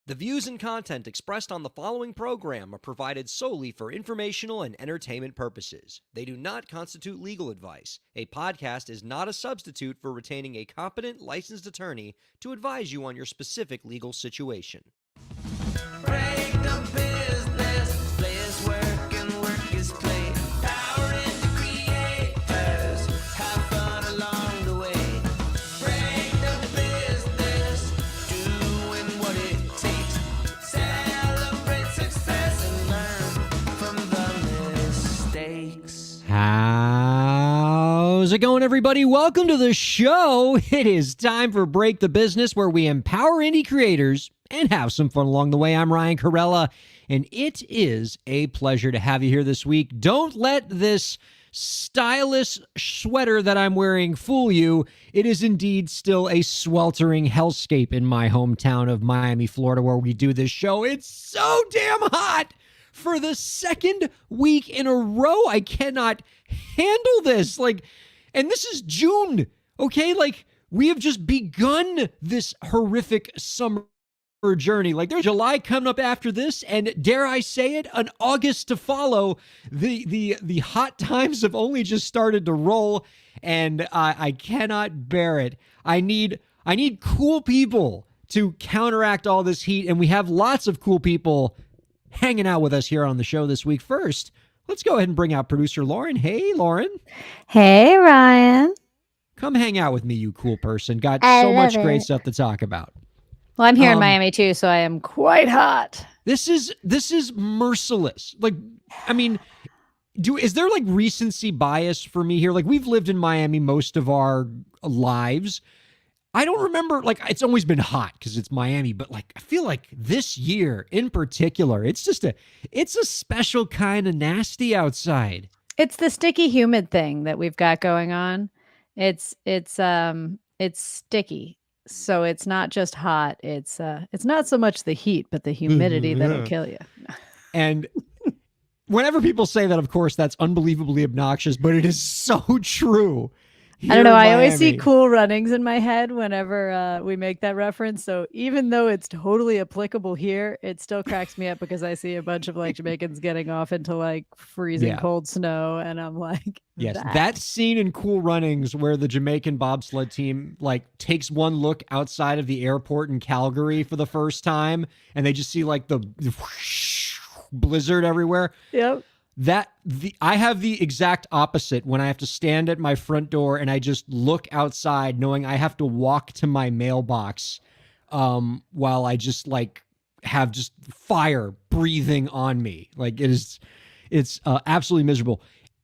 The views and content expressed on the following program are provided solely for informational and entertainment purposes. They do not constitute legal advice. A podcast is not a substitute for retaining a competent, licensed attorney to advise you on your specific legal situation. Break the business, play is work and work is play. Power in the creators, have fun along the way. Break the business, doing what it takes. Celebrate success and learn from the mistakes. How's it going, everybody? Welcome to the show. It is time for Break the Business, where we empower indie creators and have some fun along the way. I'm Ryan Kairalla, and it is a pleasure to have you here this week. Don't let this stylish sweater that I'm wearing fool you. It is indeed still a sweltering hellscape in my hometown of Miami, Florida, where we do this show. It's so damn hot. For the second week in a row, I cannot handle this. And this is June, okay? We have just begun this horrific summer journey. There's July coming up after this, and dare I say it, an August to follow. The hot times have only just started to roll, and I cannot bear it. I need cool people to counteract all this heat, and we have lots of cool people hanging out with us here on the show this week. First, let's go ahead and bring out producer Lauren. Hey, Lauren. Hey, Ryan. Come hang out with me, you cool person. Got so much great stuff to talk about. Well, I'm here in Miami too, so I am quite hot. This is merciless. Is there recency bias for me here? We've lived in Miami most of our lives. I don't remember, it's always been hot because it's Miami, but I feel like this year in particular, it's a special kind of nasty outside. It's the sticky humid thing that we've got going on. It's sticky. So it's not just hot. It's not so much the heat, but the humidity that'll kill you. And whenever people say that, of course, that's unbelievably obnoxious, but it is so true. I don't know. I always see Cool Runnings in my head whenever we make that reference. So even though it's totally applicable here, it still cracks me up because I see a bunch of Jamaicans getting off into freezing cold snow. And I'm like, yes, that scene in Cool Runnings where the Jamaican bobsled team takes one look outside of the airport in Calgary for the first time. And they just see the whoosh, blizzard everywhere. Yep. I have the exact opposite when I have to stand at my front door and I just look outside knowing I have to walk to my mailbox while I just have just fire breathing on me. It's absolutely miserable.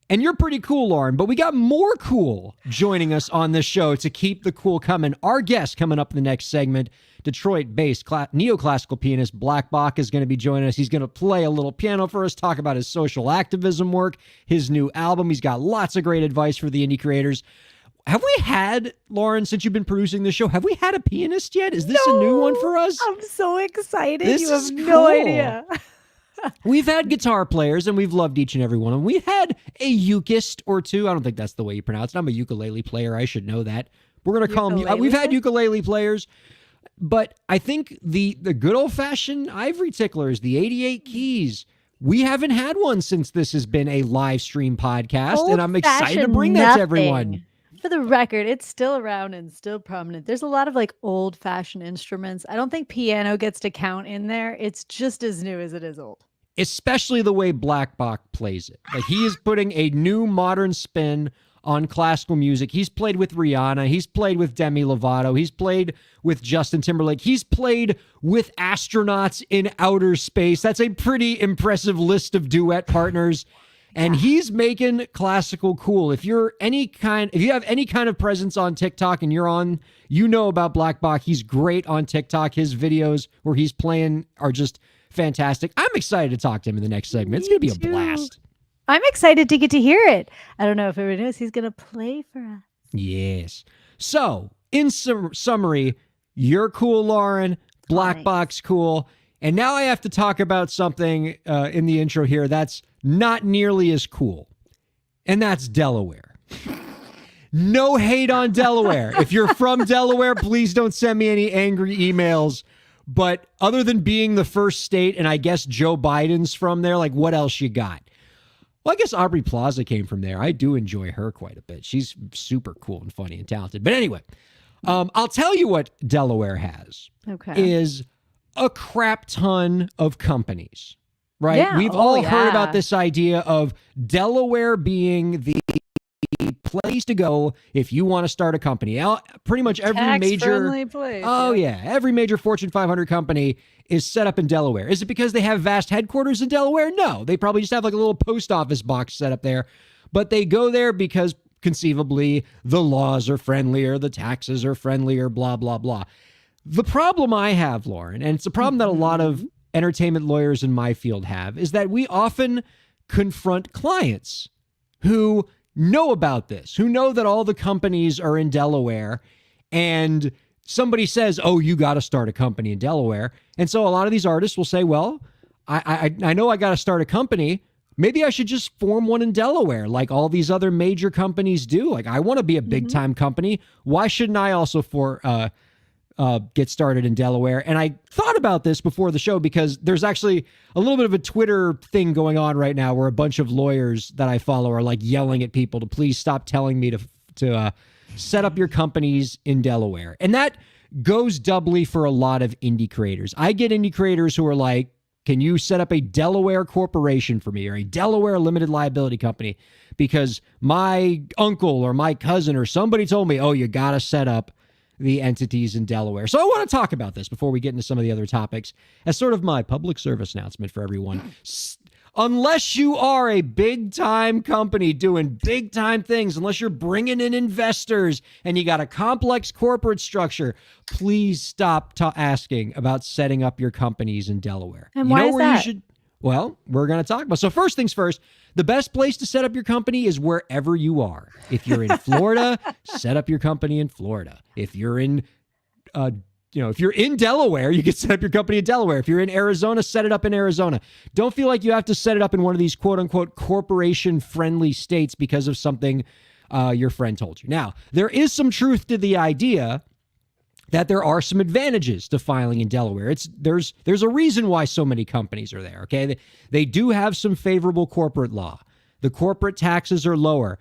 And you're pretty cool, Lauren, but we got more cool joining us on this show to keep the cool coming. Our guest coming up in the next segment, Detroit-based neoclassical pianist Black Bach is going to be joining us. He's going to play a little piano for us, talk about his social activism work, his new album. He's got lots of great advice for the indie creators. Have we had, Lauren, since you've been producing this show, have we had a pianist yet? Is this a new one for us? I'm so excited. This you is have no cool. idea. We've had guitar players, and we've loved each and every one of them. We've had a ukist or two. I don't think that's the way you pronounce it. I'm a ukulele player. I should know that. We're going to call them. We've had ukulele players, but I think the good old-fashioned ivory ticklers, the 88 keys, we haven't had one since this has been a live stream podcast, and I'm excited to bring that to everyone. For the record, it's still around and still prominent. There's a lot of old-fashioned instruments. I don't think piano gets to count in there. It's just as new as it is old. Especially the way Black Bach plays it. He is putting a new modern spin on classical music. He's played with Rihanna. He's played with Demi Lovato. He's played with Justin Timberlake. He's played with astronauts in outer space. That's a pretty impressive list of duet partners. And he's making classical cool. If you have any kind of presence on TikTok and you know about Black Bach, he's great on TikTok. His videos where he's playing are just fantastic. I'm excited to talk to him in the next segment. It's going to be a blast. I'm excited to get to hear it. I don't know if everyone knows he's going to play for us. Yes. So, in summary, you're cool, Lauren. Black Bach's cool. And now I have to talk about something in the intro here that's not nearly as cool. And that's Delaware. No hate on Delaware. If you're from Delaware, please don't send me any angry emails. But other than being the first state, and I guess Joe Biden's from there, like what else you got? Well, I guess Aubrey Plaza came from there. I do enjoy her quite a bit. She's super cool and funny and talented. But anyway, I'll tell you what Delaware has is a crap ton of companies, right? Yeah. We've all heard about this idea of Delaware being the place to go if you want to start a company. Pretty much every major place. Every major Fortune 500 company is set up in Delaware. Is it because they have vast headquarters in Delaware? No, they probably just have like a little post office box set up there, but they go there because conceivably the laws are friendlier, the taxes are friendlier, blah, blah, blah. The problem I have, Lauren, and it's a problem that a lot of entertainment lawyers in my field have, is that we often confront clients who know about this, who know that all the companies are in Delaware, and somebody says, oh, you got to start a company in Delaware. And so a lot of these artists will say, well, I know I got to start a company. Maybe I should just form one in Delaware like all these other major companies do. Like, I want to be a big time company. Why shouldn't I also get started in Delaware? And I thought about this before the show because there's actually a little bit of a Twitter thing going on right now where a bunch of lawyers that I follow are like yelling at people to please stop telling me to set up your companies in Delaware. And that goes doubly for a lot of indie creators. I get indie creators who are like, can you set up a Delaware corporation for me or a Delaware limited liability company? Because my uncle or my cousin or somebody told me, oh, you got to set up the entities in Delaware. So I want to talk about this before we get into some of the other topics as sort of my public service announcement for everyone. Unless you are a big time company doing big time things, unless you're bringing in investors and you got a complex corporate structure, please stop asking about setting up your companies in Delaware. And why is that? Well, we're going to talk about. So first things first, the best place to set up your company is wherever you are. If you're in Florida, set up your company in Florida. If you're in, if you're in Delaware, you can set up your company in Delaware. If you're in Arizona, set it up in Arizona. Don't feel like you have to set it up in one of these quote unquote corporation friendly states because of something your friend told you. Now, there is some truth to the idea that there are some advantages to filing in Delaware. There's a reason why so many companies are there, okay? They do have some favorable corporate law. The corporate taxes are lower.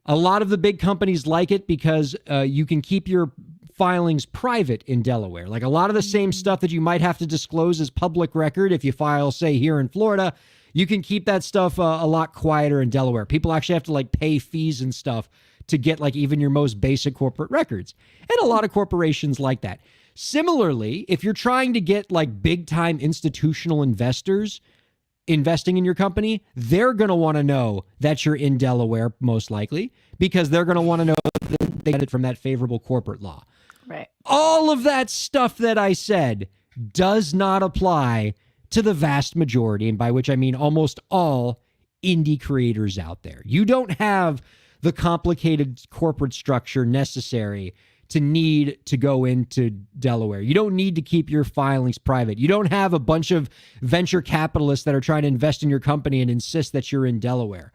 A lot of the big companies like it because you can keep your filings private in Delaware. Like a lot of the same stuff that you might have to disclose as public record if you file, say, here in Florida, you can keep that stuff a lot quieter in Delaware. People actually have to like pay fees and stuff to get like even your most basic corporate records. And a lot of corporations like that. Similarly, if you're trying to get like big time institutional investors investing in your company, they're going to want to know that you're in Delaware most likely because they're going to want to know that they get it from that favorable corporate law. Right. All of that stuff that I said does not apply to the vast majority, and by which I mean almost all indie creators out there. You don't have the complicated corporate structure necessary to need to go into Delaware. You don't need to keep your filings private. You don't have a bunch of venture capitalists that are trying to invest in your company and insist that you're in Delaware.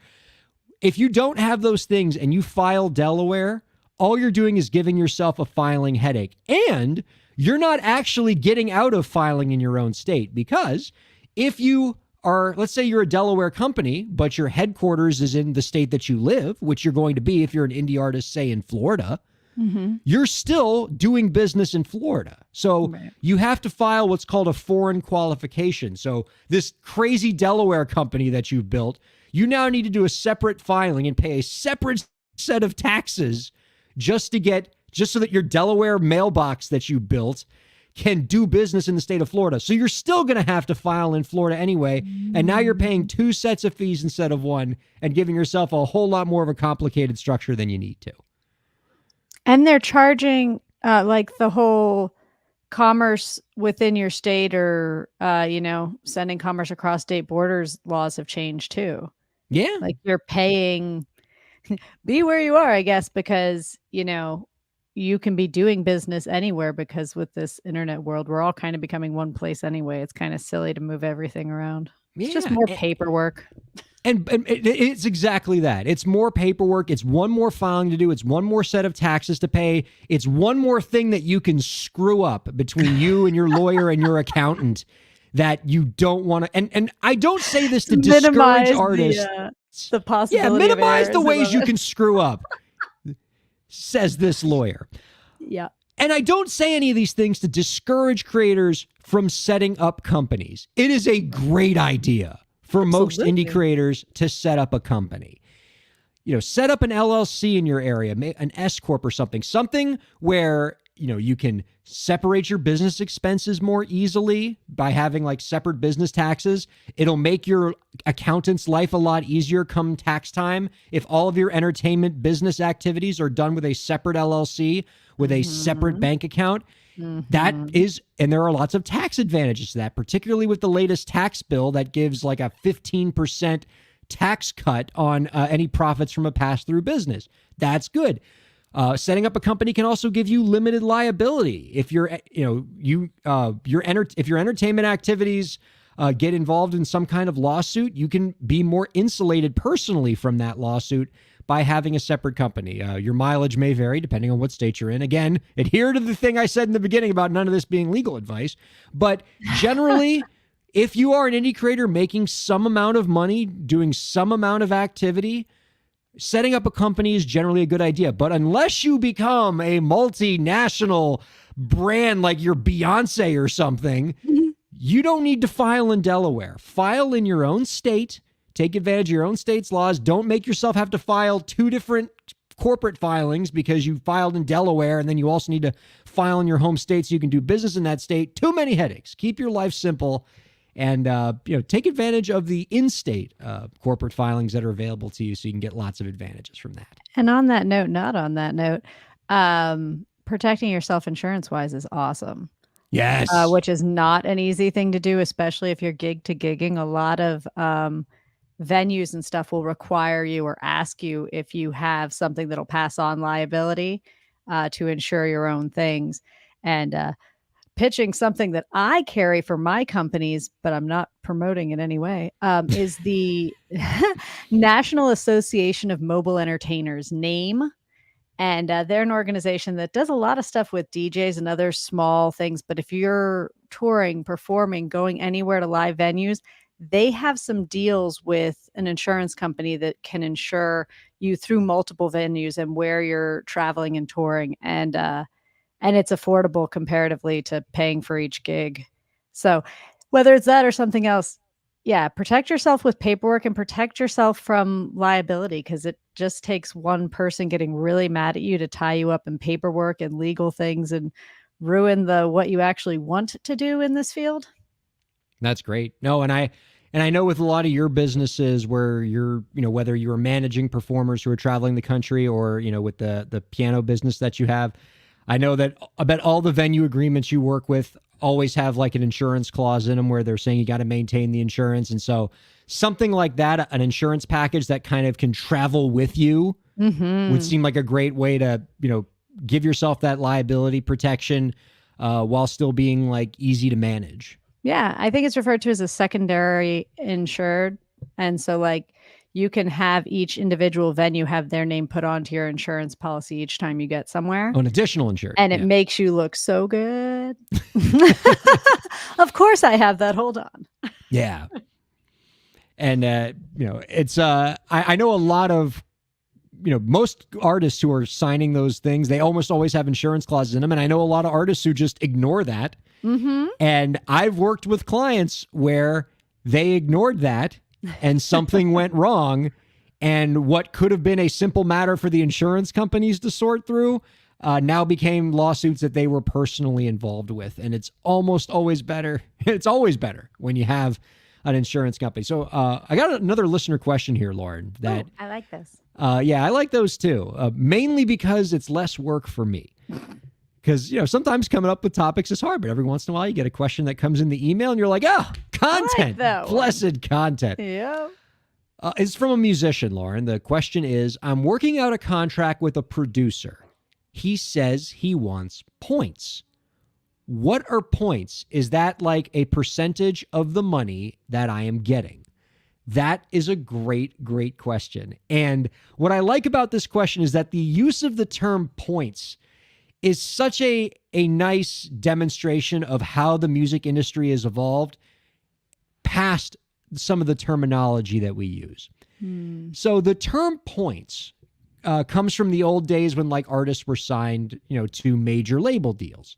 If you don't have those things and you file Delaware, all you're doing is giving yourself a filing headache. And you're not actually getting out of filing in your own state because if you are, let's say you're a Delaware company, but your headquarters is in the state that you live, which you're going to be if you're an indie artist, say in Florida, you're still doing business in Florida. So you have to file what's called a foreign qualification. So this crazy Delaware company that you've built, you now need to do a separate filing and pay a separate set of taxes just so that your Delaware mailbox that you built can do business in the state of Florida. So you're still going to have to file in Florida anyway. And now you're paying two sets of fees instead of one and giving yourself a whole lot more of a complicated structure than you need to. And they're charging like the whole commerce within your state or, sending commerce across state borders laws have changed too. Yeah. Like you're paying, be where you are, I guess, because, you can be doing business anywhere because with this internet world, we're all kind of becoming one place anyway. It's kind of silly to move everything around. It's just more paperwork. And it's exactly that. It's more paperwork. It's one more filing to do. It's one more set of taxes to pay. It's one more thing that you can screw up between you and your lawyer and your accountant that you don't want to. And I don't say this to discourage artists. The possibility. Yeah, minimize of the errors. ways you can screw up, says this lawyer. Yeah. And I don't say any of these things to discourage creators from setting up companies. It is a great idea for most indie creators to set up a company. You know, set up an LLC in your area, an S Corp or something where, you know, you can separate your business expenses more easily by having like separate business taxes. It'll make your accountant's life a lot easier come tax time if all of your entertainment business activities are done with a separate LLC with a separate bank account. That is, and there are lots of tax advantages to that, particularly with the latest tax bill that gives like a 15% tax cut on any profits from a pass-through business. That's good. Setting up a company can also give you limited liability. If your entertainment activities get involved in some kind of lawsuit, you can be more insulated personally from that lawsuit by having a separate company. Your mileage may vary depending on what state you're in. Again, adhere to the thing I said in the beginning about none of this being legal advice. But generally, if you are an indie creator making some amount of money, doing some amount of activity, setting up a company is generally a good idea. But unless you become a multinational brand like you're Beyonce or something, you don't need to file in Delaware. File in your own state. Take advantage of your own state's laws. Don't make yourself have to file two different corporate filings because you filed in Delaware and then you also need to file in your home state so you can do business in that state. Too many headaches. Keep your life simple and take advantage of the in-state corporate filings that are available to you so you can get lots of advantages from that. And on that note, not on that note, protecting yourself insurance-wise is awesome. Yes. Which is not an easy thing to do, especially if you're gig to gigging. A lot of venues and stuff will require you or ask you if you have something that'll pass on liability to insure your own things. And pitching something that I carry for my companies, but I'm not promoting in any way, is the National Association of Mobile Entertainers, NAME. And they're an organization that does a lot of stuff with DJs and other small things. But if you're touring, performing, going anywhere to live venues, they have some deals with an insurance company that can insure you through multiple venues and where you're traveling and touring. And it's affordable comparatively to paying for each gig. So whether it's that or something else, yeah, protect yourself with paperwork and protect yourself from liability, because it just takes one person getting really mad at you to tie you up in paperwork and legal things and ruin what you actually want to do in this field. That's great. No, and I know with a lot of your businesses where you're, whether you're managing performers who are traveling the country or, with the piano business that you have, I know that I bet all the venue agreements you work with always have like an insurance clause in them where they're saying you got to maintain the insurance. And so something like that, an insurance package that kind of can travel with you would seem like a great way to, give yourself that liability protection while still being like easy to manage. Yeah, I think it's referred to as a secondary insured. And so like you can have each individual venue have their name put onto your insurance policy each time you get somewhere. An additional insured. And it makes you look so good. Of course I have that. Hold on. Yeah. And, it's, I know a lot of, most artists who are signing those things, they almost always have insurance clauses in them. And I know a lot of artists who just ignore that. And I've worked with clients where they ignored that and something went wrong. And what could have been a simple matter for the insurance companies to sort through now became lawsuits that they were personally involved with. And it's almost always better. It's always better when you have an insurance company. So I got another listener question here, Lauren. That I like this. Yeah, I like those too. Mainly because it's less work for me. Because, sometimes coming up with topics is hard, but every once in a while you get a question that comes in the email and you're like, content, blessed content. Yeah. It's from a musician, Lauren. The question is, I'm working out a contract with a producer. He says he wants points. What are points? Is that like a percentage of the money that I am getting? That is a great, great question. And what I like about this question is that the use of the term points is such a nice demonstration of how the music industry has evolved past some of the terminology that we use. So the term points comes from the old days when like artists were signed, to major label deals.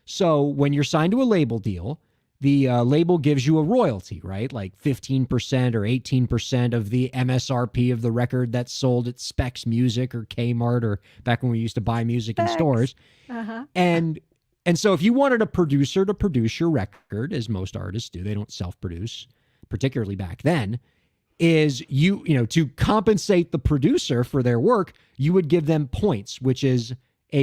So when you're signed to a label deal, the label gives you a royalty, right? Like 15% or 18% of the MSRP of the record that's sold at Specs Music or Kmart, or back when we used to buy music in stores. And so if you wanted a producer to produce your record, as most artists do, they don't self-produce, particularly back then, is to compensate the producer for their work, you would give them points, which is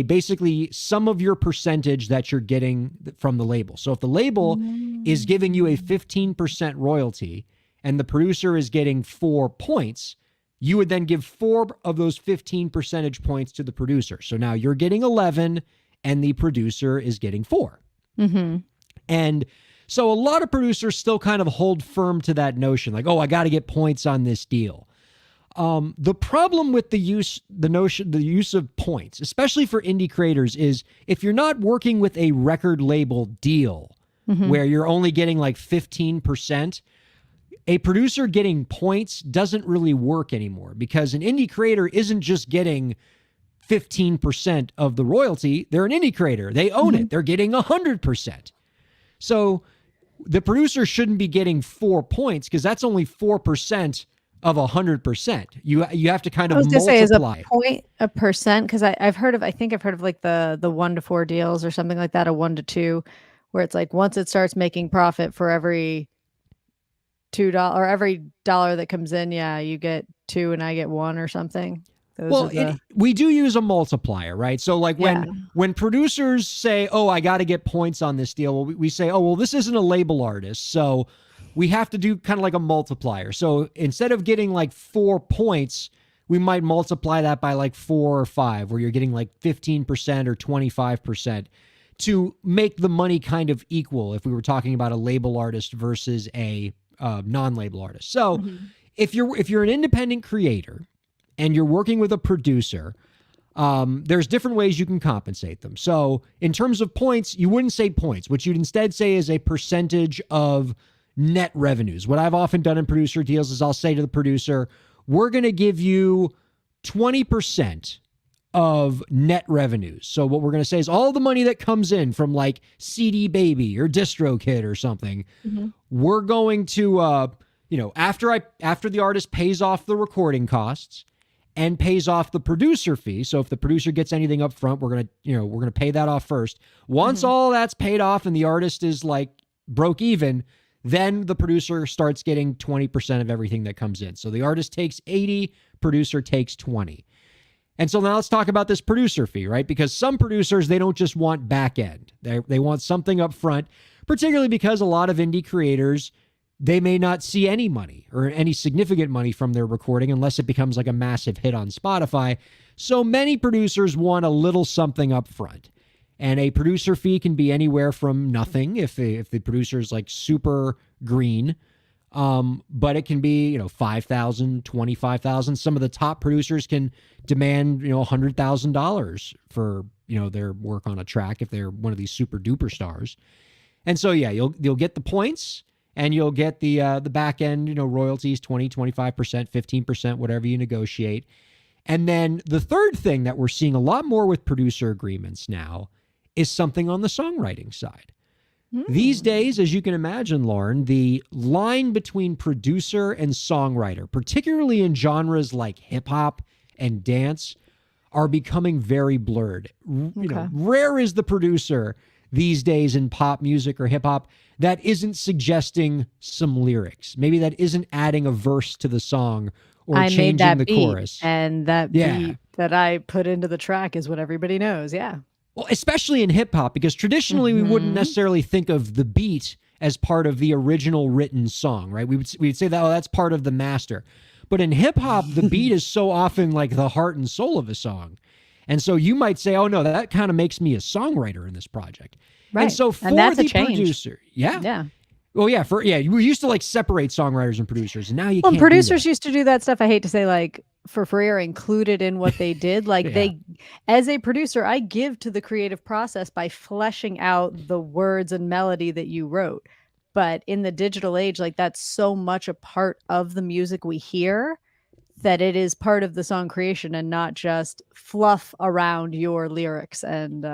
basically some of your percentage that you're getting from the label. So if the label is giving you a 15% royalty and the producer is getting 4 points, you would then give 4 of those 15 percentage points to the producer. So now you're getting 11 and the producer is getting 4. And so a lot of producers still kind of hold firm to that notion, like, oh, I got to get points on this deal. The problem with the use of points, especially for indie creators, is if you're not working with a record label deal where you're only getting like 15%, a producer getting points doesn't really work anymore, because an indie creator isn't just getting 15% of the royalty. They're an indie creator. They own it. They're getting 100%. So the producer shouldn't be getting 4 points, because that's only 4% of 100%. You have to kind of multiply. Say, is a point a percent? Because I think I've heard of like the 1 to 4 deals or something like that, a 1 to 2, where it's like once it starts making profit for every $2 or every dollar that comes in, you get 2 and I get 1 or something. We do use a multiplier, right? So like when producers say, oh, I got to get points on this deal, we say, oh, well, this isn't a label artist, so we have to do kind of like a multiplier. So instead of getting like 4 points, we might multiply that by like 4 or 5, where you're getting like 15% or 25% to make the money kind of equal if we were talking about a label artist versus a non-label artist. So if you're an independent creator and you're working with a producer, there's different ways you can compensate them. So in terms of points, you wouldn't say points. What you'd instead say is a percentage of net revenues. What I've often done in producer deals is I'll say to the producer, we're going to give you 20% of net revenues. So what we're going to say is all the money that comes in from like CD Baby or DistroKid or something, we're going to, after the artist pays off the recording costs and pays off the producer fee. So if the producer gets anything up front, we're going to pay that off first. Once all that's paid off and the artist is like broke even, then the producer starts getting 20% of everything that comes in. So the artist takes 80, producer takes 20. And so now let's talk about this producer fee, right? Because some producers, they don't just want back end. They want something up front, particularly because a lot of indie creators, they may not see any money or any significant money from their recording unless it becomes like a massive hit on Spotify. So many producers want a little something up front. And a producer fee can be anywhere from nothing if the producer is like super green, but it can be $5,000, $25,000. Some of the top producers can demand $100,000 for their work on a track if they're one of these super duper stars. And so you'll get the points and you'll get the back end royalties, 20, 25%, 15%, whatever you negotiate. And then the third thing that we're seeing a lot more with producer agreements now is something on the songwriting side. These days, as you can imagine, Lauren, the line between producer and songwriter, particularly in genres like hip hop and dance, are becoming very blurred. Rare is the producer these days in pop music or hip hop that isn't suggesting some lyrics. Maybe that isn't adding a verse to the song or changing the chorus. And that beat that I put into the track is what everybody knows. Yeah. Well, especially in hip hop, because traditionally we wouldn't necessarily think of the beat as part of the original written song, right? We'd say that, that's part of the master. But in hip hop, the beat is so often like the heart and soul of a song. And so you might say, oh no, that kind of makes me a songwriter in this project. Right. And so for that's the a change. producer, Well, yeah, we used to like separate songwriters and producers, and now you Well, can't. producers used to do that stuff. I hate to say, like, for free or included in what they did. Like Yeah. they, as a producer, I give to the creative process by fleshing out the words and melody that you wrote. But in the digital age, like that's so much a part of the music we hear that it is part of the song creation and not just fluff around your lyrics and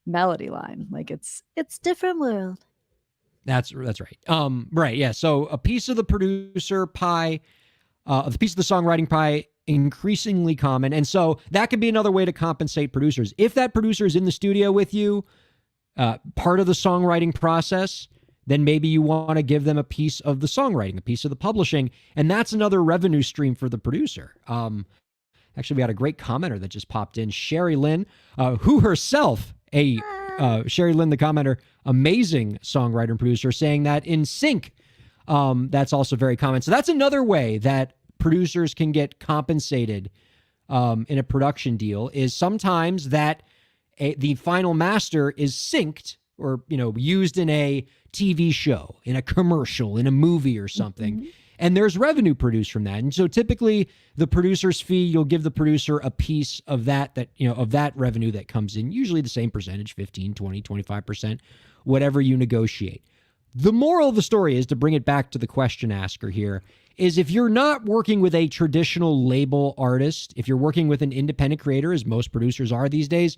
melody line. Like it's different world. That's right. Right. Yeah. So a piece of the producer pie, the piece of the songwriting pie, increasingly common. And so that could be another way to compensate producers. If that producer is in the studio with you, part of the songwriting process, then maybe you want to give them a piece of the songwriting, a piece of the publishing. And that's another revenue stream for the producer. Actually, we had a great commenter that just popped in, Sherry Lynn, who herself, Sherry Lynn, the commenter, amazing songwriter and producer, saying that in sync, that's also very common. So that's another way that producers can get compensated in a production deal, is sometimes that the final master is synced or, used in a TV show, in a commercial, in a movie or something. Mm-hmm. And there's revenue produced from that. And so typically the producer's fee, you'll give the producer a piece of that of that revenue that comes in, usually the same percentage, 15, 20, 25%, whatever you negotiate. The moral of the story is, to bring it back to the question asker here, is if you're not working with a traditional label artist, if you're working with an independent creator, as most producers are these days,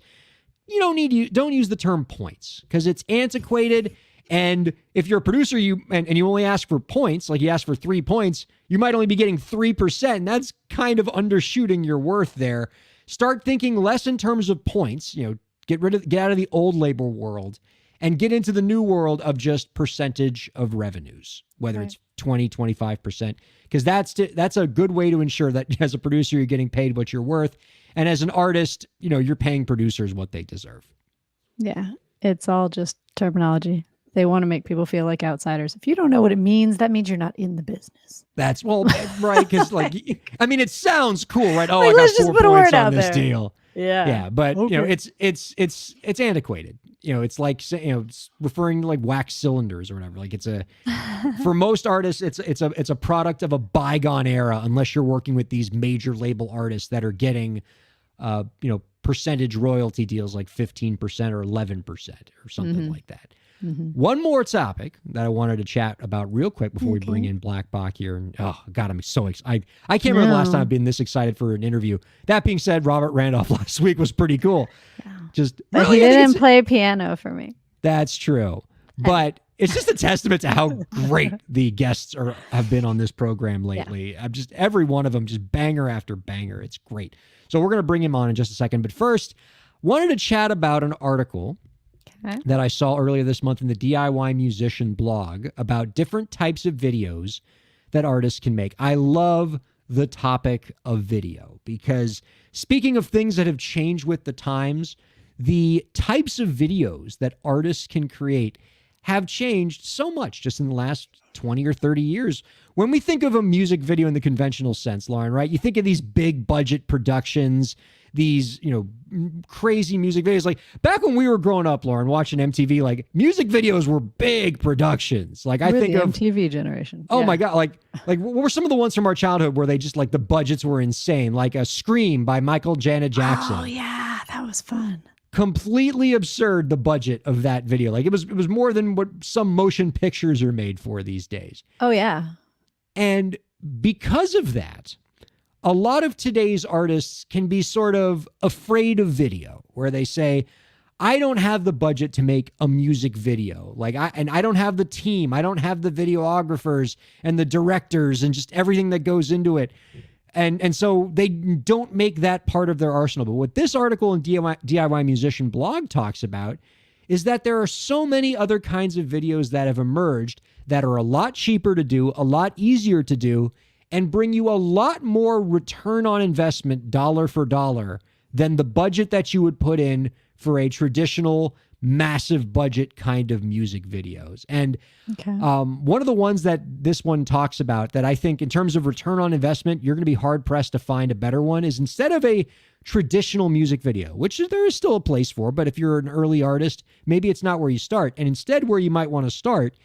don't use the term points, because it's antiquated. And if you're a producer, you only ask for points, like you ask for 3 points, you might only be getting 3%. And that's kind of undershooting your worth there. Start thinking less in terms of points, get out of the old label world and get into the new world of just percentage of revenues, whether it's 20, 25%, because that's a good way to ensure that as a producer, you're getting paid what you're worth. And as an artist, you're paying producers what they deserve. Yeah. It's all just terminology. They want to make people feel like outsiders. If you don't know what it means, that means you're not in the business. That's right. Because it sounds cool, right? Oh, like, I got 4 points on this deal. Yeah. Yeah. But okay. It's antiquated. It's like, it's referring to like wax cylinders or whatever. Like for most artists, it's a product of a bygone era, unless you're working with these major label artists that are getting, percentage royalty deals like 15% or 11% or something like that. Mm-hmm. One more topic that I wanted to chat about real quick before we bring in Black Bach here. And oh God, I'm so excited. I can't remember the last time I've been this excited for an interview. That being said, Robert Randolph last week was pretty cool. Yeah. But he didn't play piano for me. That's true. But it's just a testament to how great the guests have been on this program lately. Yeah. Every one of them, just banger after banger. It's great. So we're going to bring him on in just a second. But first, wanted to chat about an article that I saw earlier this month in the DIY Musician blog about different types of videos that artists can make. I love the topic of video because, speaking of things that have changed with the times, the types of videos that artists can create have changed so much just in the last 20 or 30 years. When we think of a music video in the conventional sense, Lauren, right? You think of these big budget productions, these, crazy music videos. Like back when we were growing up, Lauren, watching MTV, like music videos were big productions. Like we're I think the of MTV generation. Oh my God. Like what were some of the ones from our childhood where they just like the budgets were insane? Like a Scream by Michael Janet Jackson. Oh yeah. That was fun. Completely absurd, the budget of that video. Like it was more than what some motion pictures are made for these days. Oh yeah. And because of that, a lot of today's artists can be sort of afraid of video, where they say, I don't have the budget to make a music video. I don't have the team. I don't have the videographers and the directors and just everything that goes into it. And so they don't make that part of their arsenal. But what this article in DIY Musician blog talks about is that there are so many other kinds of videos that have emerged that are a lot cheaper to do, a lot easier to do, and bring you a lot more return on investment dollar for dollar than the budget that you would put in for a traditional massive budget kind of music videos. And one of the ones that this one talks about that I think in terms of return on investment, you're going to be hard pressed to find a better one, is instead of a traditional music video, which there is still a place for, but if you're an early artist, maybe it's not where you start. And instead where you might want to start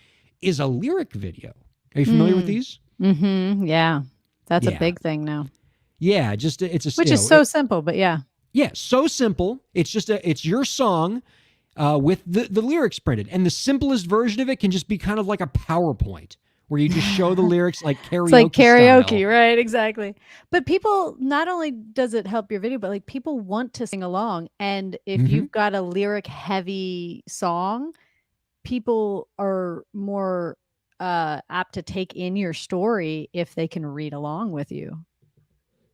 is a lyric video. Are you familiar with these? Mm-hmm. Yeah. That's a Yeah. big thing now. Yeah, just it's a Which is so simple, but yeah. yeah, so simple. It's just it's your song with the lyrics printed, and the simplest version of it can just be kind of like a PowerPoint where you just show the lyrics like karaoke. It's like karaoke, style. right? Exactly. But people, not only does it help your video, but like people want to sing along. And if you've got a lyric heavy song, people are more apt to take in your story if they can read along with you.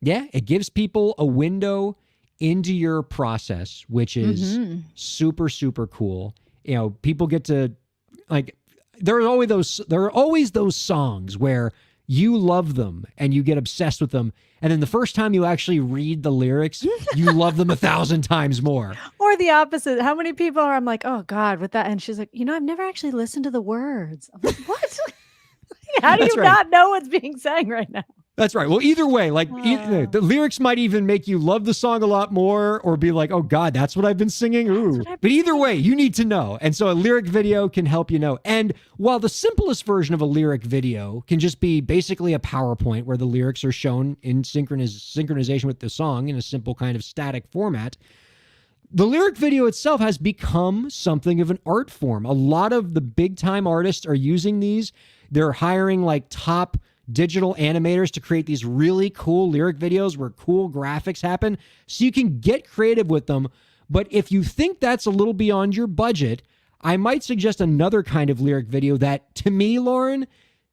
Yeah, it gives people a window into your process, which is super, super cool. You know, people get to like there are always those songs where you love them and you get obsessed with them. And then the first time you actually read the lyrics, you love them 1,000 times more. Or the opposite. How many people are, I'm like, oh God, with that. And she's like, I've never actually listened to the words. I'm like, what? How do you not know what's being sang right now? That's right. Well, either way, like the lyrics might even make you love the song a lot more or be like, oh God, that's what I've been singing. Ooh. But either way, you need to know. And so a lyric video can help you know. And while the simplest version of a lyric video can just be basically a PowerPoint where the lyrics are shown in synchronization with the song in a simple kind of static format, the lyric video itself has become something of an art form. A lot of the big time artists are using these. They're hiring like top digital animators to create these really cool lyric videos where cool graphics happen so you can get creative with them. But if you think that's a little beyond your budget, I might suggest another kind of lyric video that, to me, Lauren,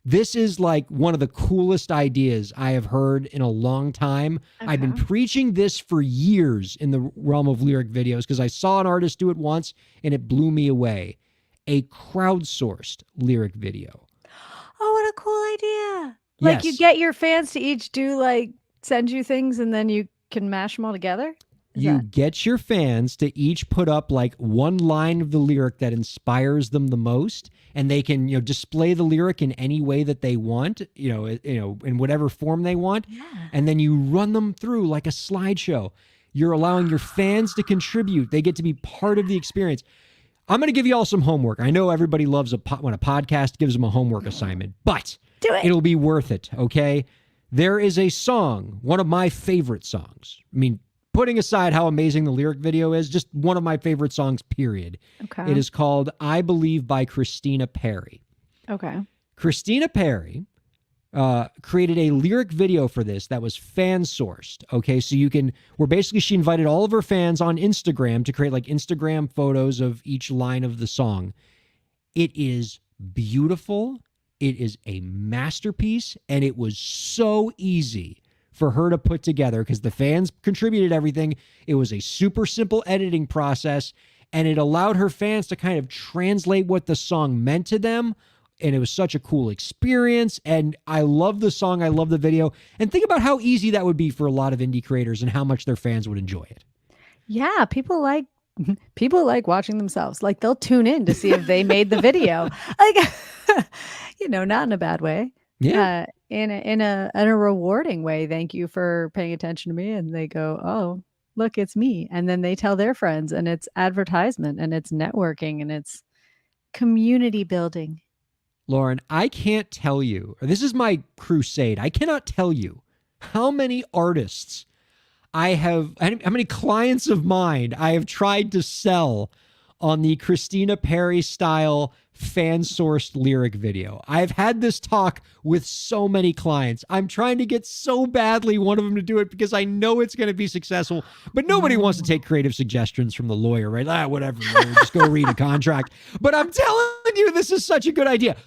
this is like one of the coolest ideas I have heard in a long time. Okay. I've been preaching this for years in the realm of lyric videos because I saw an artist do it once and it blew me away. A crowdsourced lyric video. Oh, what a cool idea. Like you get your fans to each send you things and then you can mash them all together? Get your fans to each put up like one line of the lyric that inspires them the most, and they can, display the lyric in any way that they want, in whatever form they want. Yeah. And then you run them through like a slideshow. You're allowing your fans to contribute. They get to be part of the experience. I'm going to give you all some homework. I know everybody loves when a podcast gives them a homework assignment, but it'll be worth it, okay? There is a song, one of my favorite songs. I mean, putting aside how amazing the lyric video is, just one of my favorite songs, period. Okay. It is called I Believe by Christina Perri. Okay. Christina Perri created a lyric video for this that was fan sourced. Okay. So she invited all of her fans on Instagram to create like Instagram photos of each line of the song. It is beautiful. It is a masterpiece. And it was so easy for her to put together because the fans contributed everything. It was a super simple editing process, and it allowed her fans to kind of translate what the song meant to them. And it was such a cool experience. And I love the song. I love the video. And think about how easy that would be for a lot of indie creators and how much their fans would enjoy it. Yeah, people like watching themselves. Like they'll tune in to see if they made the video. Like, not in a bad way. Yeah. In a rewarding way. Thank you for paying attention to me. And they go, oh, look, it's me. And then they tell their friends, and it's advertisement, and it's networking, and it's community building. Lauren, I can't tell you, or this is my crusade. I cannot tell you how many artists how many clients of mine I have tried to sell on the Christina Perri style fan-sourced lyric video. I've had this talk with so many clients. I'm trying to get so badly one of them to do it because I know it's going to be successful, but nobody wants to take creative suggestions from the lawyer, right? Whatever, lawyer, just go read a contract. But I'm telling you, this is such a good idea.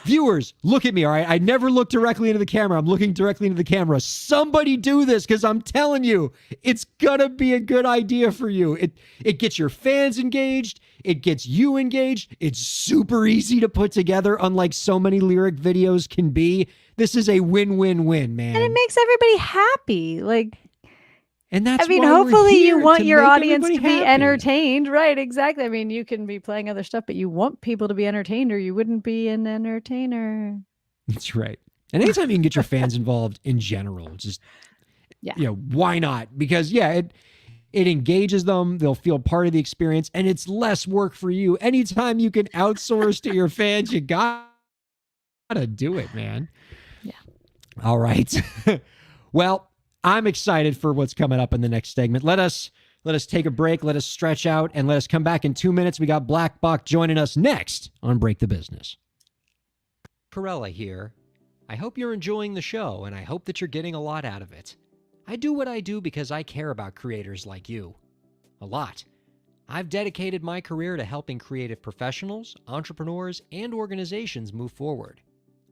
Viewers, look at me, all right? I never look directly into the camera. I'm looking directly into the camera. Somebody do this because I'm telling you, it's going to be a good idea for you. It gets your fans engaged. It gets you engaged. It's super easy to put together, unlike so many lyric videos can be. This is a win-win-win, man. And it makes everybody happy. And that's hopefully you want your audience to be entertained. Right, exactly. I mean, you can be playing other stuff, but you want people to be entertained or you wouldn't be an entertainer. That's right. And anytime you can get your fans involved in general, just, why not? Because, it engages them. They'll feel part of the experience, and it's less work for you. Anytime you can outsource to your fans, you got to do it, man. Yeah. All right. Well, I'm excited for what's coming up in the next segment. Let us take a break. Let us stretch out and let us come back in 2 minutes. We got Black Buck joining us next on Break the Business. Kairalla here. I hope you're enjoying the show, and I hope that you're getting a lot out of it. I do what I do because I care about creators like you. A lot. I've dedicated my career to helping creative professionals, entrepreneurs, and organizations move forward.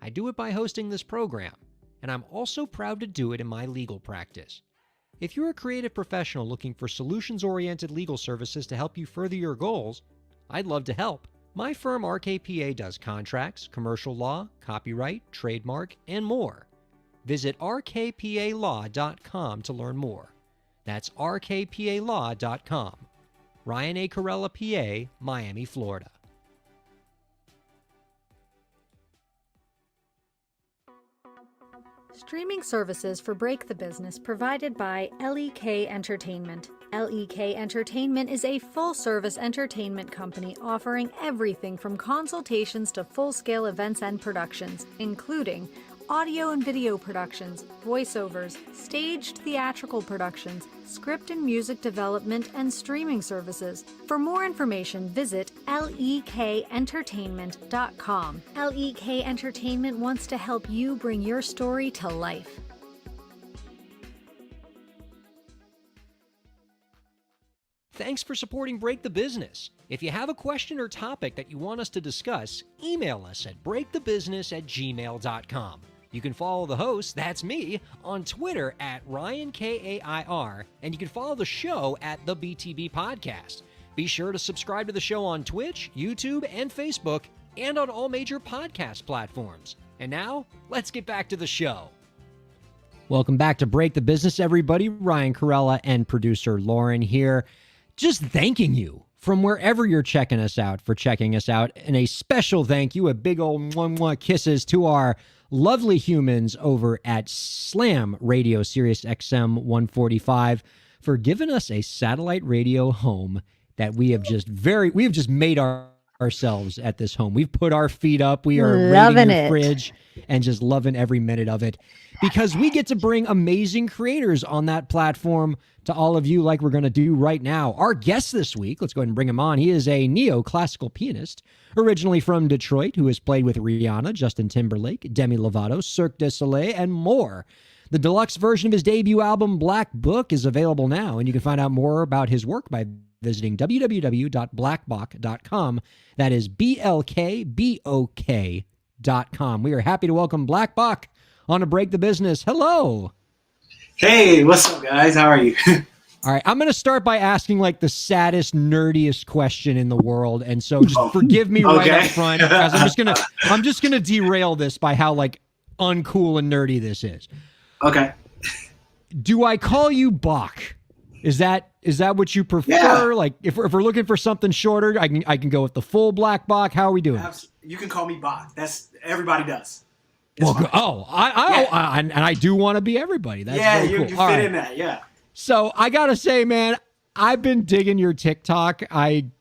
I do it by hosting this program, and I'm also proud to do it in my legal practice. If you're a creative professional looking for solutions-oriented legal services to help you further your goals, I'd love to help. My firm RKPA does contracts, commercial law, copyright, trademark, and more. Visit rkpalaw.com to learn more. That's rkpalaw.com. Ryan A. Kairalla, PA, Miami, Florida. Streaming services for Break the Business provided by LEK Entertainment. LEK Entertainment is a full-service entertainment company offering everything from consultations to full-scale events and productions, including audio and video productions, voiceovers, staged theatrical productions, script and music development, and streaming services. For more information, visit lekentertainment.com. LEK Entertainment wants to help you bring your story to life. Thanks for supporting Break the Business. If you have a question or topic that you want us to discuss, email us at breakthebusiness@gmail.com. You can follow the host, that's me, on Twitter at Ryan Kair, and you can follow the show at the BTB Podcast. Be sure to subscribe to the show on Twitch, YouTube, and Facebook, and on all major podcast platforms. And now, let's get back to the show. Welcome back to Break the Business, everybody. Ryan Kairalla and producer Lauren here. Just thanking you from wherever you're checking us out for checking us out. And a special thank you, a big old mwah kisses to our lovely humans over at Slam Radio Sirius XM 145 for giving us a satellite radio home that we have just made ourselves at this home. We've put our feet up. We are Loving raiding your it. fridge and just loving every minute of it because we get to bring amazing creators on that platform to all of you like we're going to do right now. Our guest this week, let's go ahead and bring him on. He is a neoclassical pianist, originally from Detroit, who has played with Rihanna, Justin Timberlake, Demi Lovato, Cirque du Soleil, and more. The deluxe version of his debut album, Black Book, is available now, and you can find out more about his work by visiting www.blackbok.com. That is BLKBOK.com. We are happy to welcome Black Buck on To Break the Business. Hello. Hey, what's up, guys? How are you? All right, I'm going to start by asking like the saddest, nerdiest question in the world, and so just forgive me right Okay. up front because I'm just gonna derail this by how like uncool and nerdy this is. Okay. Do I call you Bach? Is that what you prefer? Yeah. Like if we're looking for something shorter, I can go with the full Black Bach. How are we doing? You can call me Bach. That's everybody does. Well, fine. I do want to be everybody. That's very you cool. fit All right. in that. Yeah. So I gotta say, man, I've been digging your TikTok. I've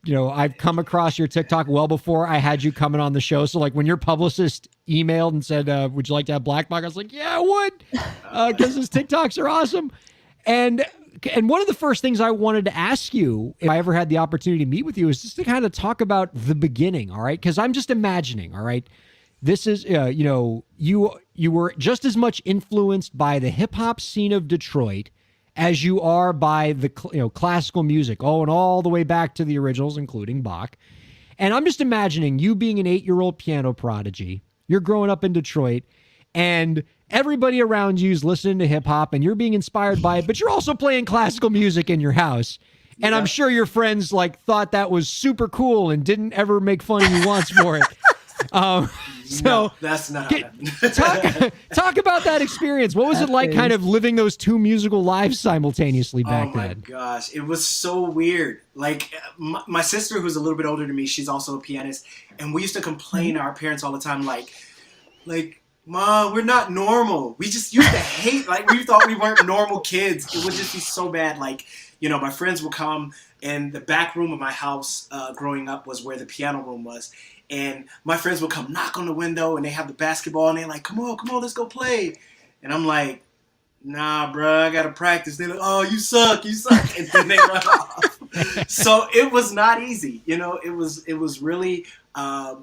come across your TikTok well before I had you coming on the show. So like when your publicist emailed and said, would you like to have Black Buck? I was like, yeah, I would. Because his TikToks are awesome. And one of the first things I wanted to ask you, if I ever had the opportunity to meet with you, is just to kind of talk about the beginning, all right? Because I'm just imagining, all right? This is, you were just as much influenced by the hip hop scene of Detroit as you are by the classical music, and all the way back to the originals, including Bach. And I'm just imagining you being an 8-year-old piano prodigy. You're growing up in Detroit, and everybody around you is listening to hip hop, and you're being inspired by it, but you're also playing classical music in your house. And I'm sure your friends thought that was super cool and didn't ever make fun of you once for it. No, that's not. Talk about that experience. What was it like kind of living those two musical lives simultaneously back Oh my then? gosh, it was so weird. Like my sister, who's a little bit older than me, she's also a pianist, and we used to complain to our parents all the time, like, Mom, we're not normal. We just used to hate, we thought we weren't normal kids. It would just be so bad. My friends would come, and the back room of my house growing up was where the piano room was. And my friends would come knock on the window, and they have the basketball, and they're like, come on, let's go play. And I'm like, nah, bro, I got to practice. They're like, oh, you suck. And then they run off. So it was not easy. You know, it was really a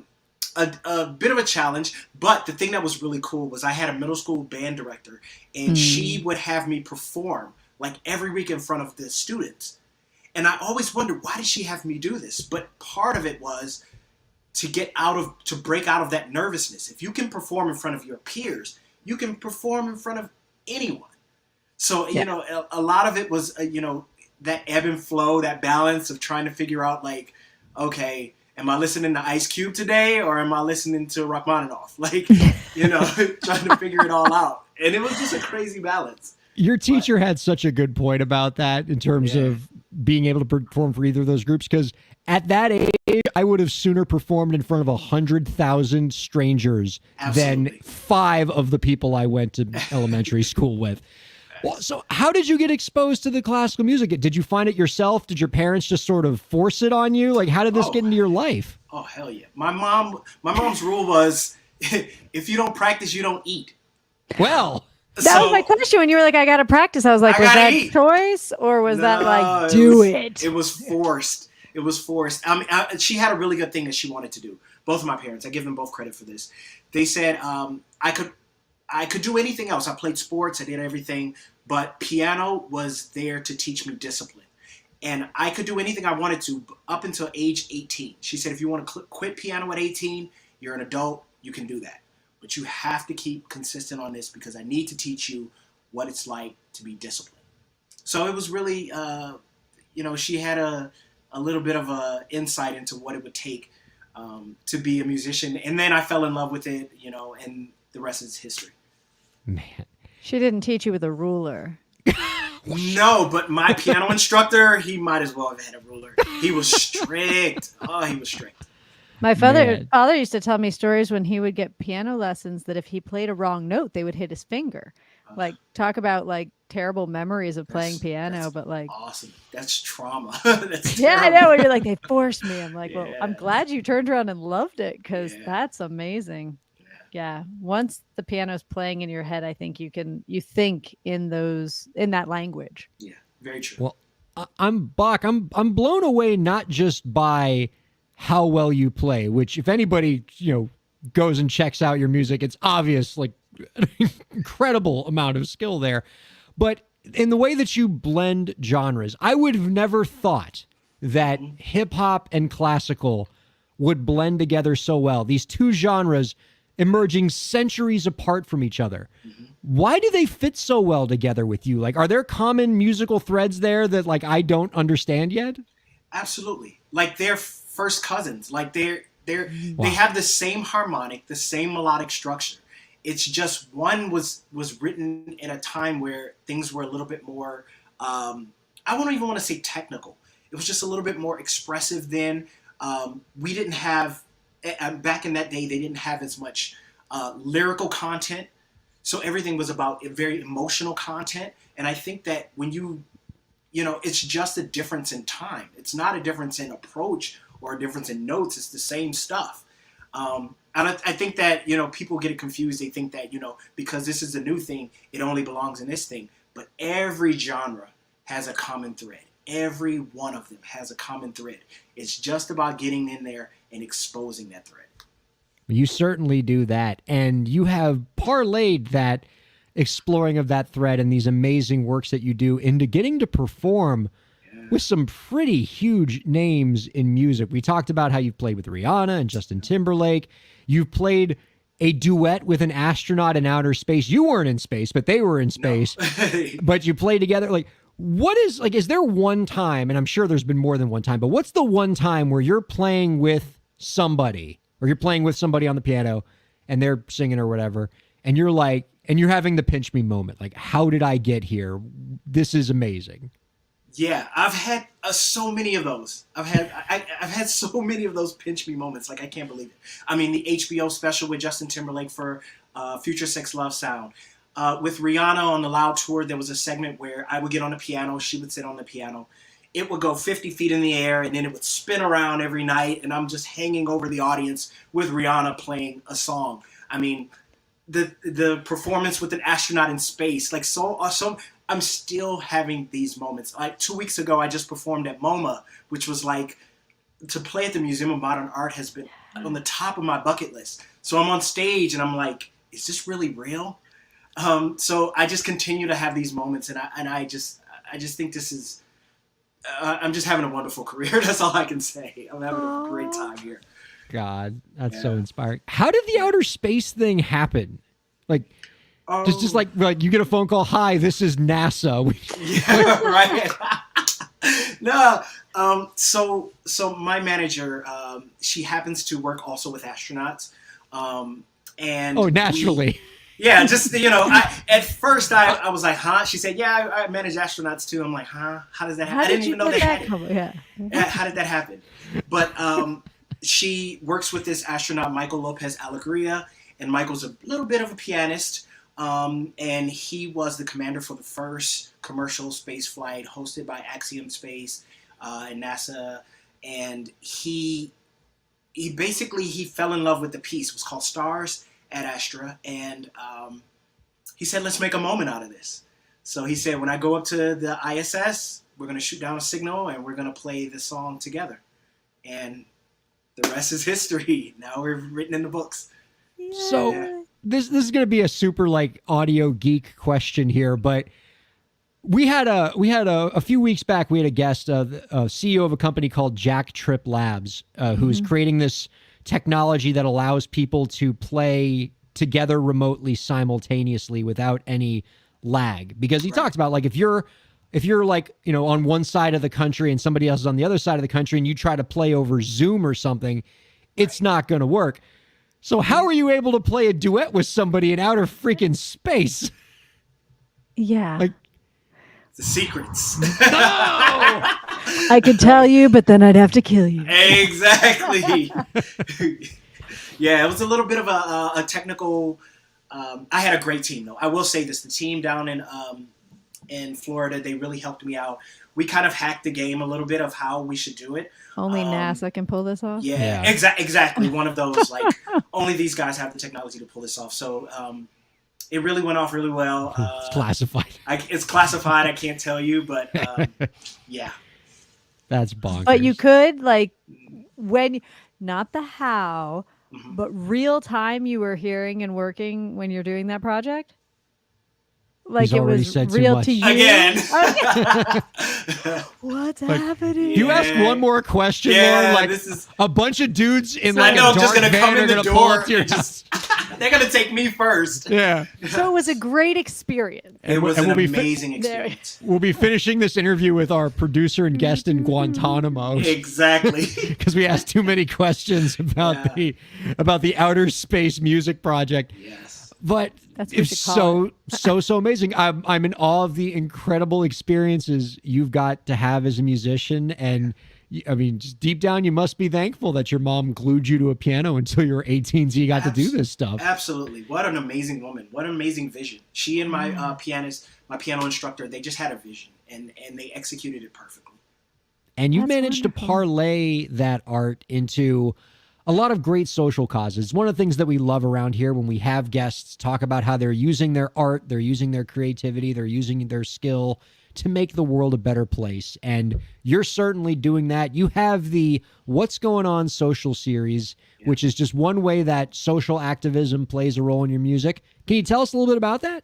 bit of a challenge. But the thing that was really cool was I had a middle school band director, and she would have me perform like every week in front of the students. And I always wondered, why did she have me do this? But part of it was to break out of that nervousness. If you can perform in front of your peers, you can perform in front of anyone. So, you know, a lot of it was, you know, that ebb and flow, that balance of trying to figure out, like, okay, am I listening to Ice Cube today, or am I listening to Rachmaninoff? Like, you know, trying to figure it all out. And it was just a crazy balance. Your teacher had such a good point about that in terms of being able to perform for either of those groups, because at that age, I would have sooner performed in front of 100,000 strangers than 5 of the people I went to elementary school with. Well, so how did you get exposed to the classical music? Did you find it yourself? Did your parents just sort of force it on you? Like, how did this get into your life? Oh, hell yeah. My mom's rule was, if you don't practice, you don't eat. Well, that was my question when you were like, I got to practice. I was like, was that choice, or was that like, do it? It was forced. It was forced. I mean, she had a really good thing that she wanted to do. Both of my parents, I give them both credit for this. They said I could do anything else. I played sports. I did everything. But piano was there to teach me discipline. And I could do anything I wanted to up until age 18. She said, if you want to quit piano at 18, you're an adult, you can do that. But you have to keep consistent on this, because I need to teach you what it's like to be disciplined. So it was really, you know, she had a little bit of a insight into what it would take to be a musician. And then I fell in love with it, you know, and the rest is history. Man. She didn't teach you with a ruler. No, but my piano instructor, he might as well have had a ruler. He was strict. Oh, he was strict. My father used to tell me stories when he would get piano lessons that if he played a wrong note, they would hit his finger. Like, talk about like terrible memories of playing piano, but like awesome. That's trauma. I know. And you're like, they forced me. I'm like, well, I'm glad you turned around and loved it, because that's amazing. Yeah. Once the piano's playing in your head, I think you think in that language. Yeah, very true. Well, I'm blown away not just by how well you play, which if anybody, you know, goes and checks out your music, it's obvious, like an incredible amount of skill there. But in the way that you blend genres, I would have never thought that hip hop and classical would blend together so well. These two genres emerging centuries apart from each other. Why do they fit so well together with you? Like, are there common musical threads there that like I don't understand yet? Absolutely. Like, they're first cousins. Like, they have the same harmonic, the same melodic structure. It's just one was written in a time where things were a little bit more, I don't even want to say technical. It was just a little bit more expressive then. We didn't have, back in that day, they didn't have as much lyrical content. So everything was about very emotional content. And I think that when you know, it's just a difference in time. It's not a difference in approach or a difference in notes. It's the same stuff. And I think that, you know, people get it confused. They think that, you know, because this is a new thing, it only belongs in this thing. But every genre has a common thread. Every one of them has a common thread. It's just about getting in there and exposing that thread. You certainly do that. And you have parlayed that exploring of that thread and these amazing works that you do into getting to perform with some pretty huge names in music. We talked about how you've played with Rihanna and Justin Timberlake. You've played a duet with an astronaut in outer space. You weren't in space, but they were in space. No. But you played together. Like, what is, like, is there one time, and I'm sure there's been more than one time, but what's the one time where you're playing with somebody, or you're playing with somebody on the piano and they're singing or whatever, and you're like, and you're having the pinch me moment, like, how did I get here? This is amazing. Yeah, I've had so many of those. I've had so many of those pinch me moments. Like, I can't believe it. I mean, the HBO special with Justin Timberlake for Future Sex Love Sound. With Rihanna on the Loud Tour, there was a segment where I would get on the piano, she would sit on the piano, it would go 50 feet in the air, and then it would spin around every night, and I'm just hanging over the audience with Rihanna playing a song. I mean, the performance with an astronaut in space, like so awesome. I'm still having these moments. Like 2 weeks ago, I just performed at MoMA, which was like, to play at the Museum of Modern Art has been on the top of my bucket list. So I'm on stage, and I'm like, is this really real? So I just continue to have these moments, and I just think this is. I'm just having a wonderful career. That's all I can say. I'm having a great time here. God, that's so inspiring. How did the outer space thing happen? Like, just like you get a phone call. Hi, this is NASA. Yeah, right. No. So my manager, she happens to work also with astronauts. And naturally. Yeah, just, at first I was like, huh? She said, yeah, I manage astronauts too. I'm like, huh? How does that happen? I didn't even know they had it. Yeah. How did that happen? But she works with this astronaut, Michael Lopez Alegria, and Michael's a little bit of a pianist. And he was the commander for the first commercial space flight hosted by Axiom Space and NASA. And he basically fell in love with the piece. It was called Stars at Astra, and he said, let's make a moment out of this. So he said, when I go up to the ISS, we're going to shoot down a signal, and we're going to play the song together. And the rest is history. Now we're written in the books. So this is going to be a super like audio geek question here, but we had a few weeks back, we had a guest, a CEO of a company called Jack Trip Labs, who's creating this technology that allows people to play together remotely simultaneously without any lag. Because he talks about, like, if you're like, on one side of the country and somebody else is on the other side of the country and you try to play over Zoom or something, it's not going to work. So how are you able to play a duet with somebody in outer freaking space? Yeah. Like, The secrets. no! I could tell you, but then I'd have to kill you. Exactly. Yeah, it was a little bit of a technical. I had a great team, though. I will say this: the team down in Florida, they really helped me out. We kind of hacked the game a little bit of how we should do it. Only NASA can pull this off. Yeah. Exactly. One of those, like, only these guys have the technology to pull this off. So it really went off really well. It's classified. It's classified. I can't tell you, but yeah. That's bonkers. But you could, like, not the how, but real time you were hearing and working when you're doing that project? Like, He's it already was said too real much. to you? Again. What's happening? Do you ask one more question, Lauren? Like, this is. a bunch of dudes in I like know. a I'm just dark gonna come van in are the gonna pull door. up to your And just, they're gonna take me first. Yeah. So it was a great experience. It was and an we'll be amazing experience. We'll be finishing this interview with our producer and guest in Guantanamo Exactly. because we asked too many questions about the outer space music project. Yes. But That's what we it's should call so amazing. I'm in awe of the incredible experiences you've got to have as a musician, and I mean, just deep down, you must be thankful that your mom glued you to a piano until you were 18, so you got to do this stuff. Absolutely. What an amazing woman. What an amazing vision. She and my my piano instructor, they just had a vision, and they executed it perfectly. And you That's managed wonderful. to parlay that art into a lot of great social causes. One of the things that we love around here when we have guests talk about how they're using their art, they're using their creativity, they're using their skill to make the world a better place. And you're certainly doing that. You have the What's Going On social series, which is just one way that social activism plays a role in your music. Can you tell us a little bit about that?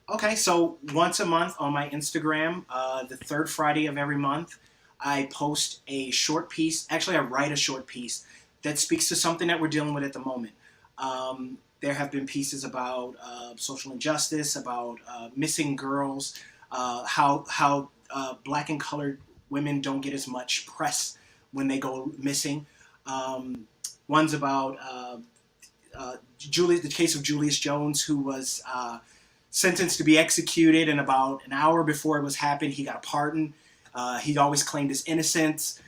Okay, so once a month on my Instagram, the third Friday of every month, I post a short piece. Actually, I write a short piece that speaks to something that we're dealing with at the moment. There have been pieces about social injustice, about missing girls, how black and colored women don't get as much press when they go missing. One's about the case of Julius Jones, who was sentenced to be executed, and about an hour before it was happened, he got a pardon. He'd always claimed his innocence.